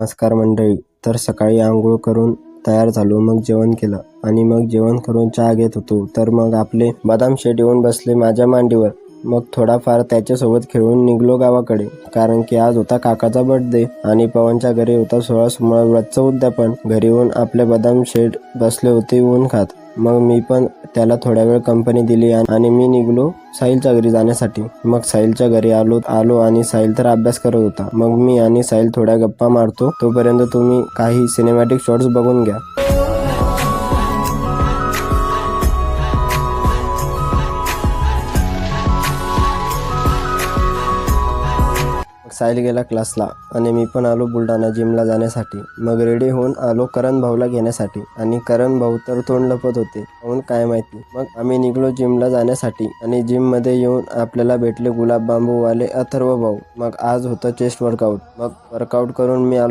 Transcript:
नमस्कार मंडळी. तर सकाळी आंघोळ करून तयार झालो, मग जेवण केलं आणि मग जेवण करून चहा घेत होतो. तर मग आपले बदाम शेठ येऊन बसले माझ्या मांडीवर. मग थोडाफार त्याच्यासोबत खेळून निघलो गावाकडे, कारण की आज होता काकाचा बर्थडे आणि पवनच्या घरी होता 16 सोमवार व्रतचं उद्यापन. घरी येऊन आपले बदाम शेठ बसले होते ऊन खात. मग मी पण त्याला थोड्या वेळ कंपनी दिली आणि मी निघलो साहिलच्या घरी जाण्यासाठी. मग साहिलच्या घरी आलो आणि साहिल तर अभ्यास करत होता. मग मी आणि साहिल थोड्या गप्पा मारतो, तोपर्यंत तुम्ही काही सिनेमॅटिक शॉट्स बघून घ्या. साहिल गेला क्लासला आणि मी पण आलो बुलढाणा जिमला जाण्यासाठी. मग रेडी होऊन आलो करण भाऊला घेण्यासाठी आणि करण भाऊ तर तोंड लपत होते, म्हणून काय माहिती. मग आम्ही निघलो जिमला जाण्यासाठी आणि जिम मध्ये येऊन आपल्याला भेटले गुलाब बांबू वाले अथर्व भाऊ. मग आज होतं चेस्ट वर्कआउट. मग वर्कआउट करून मी आलो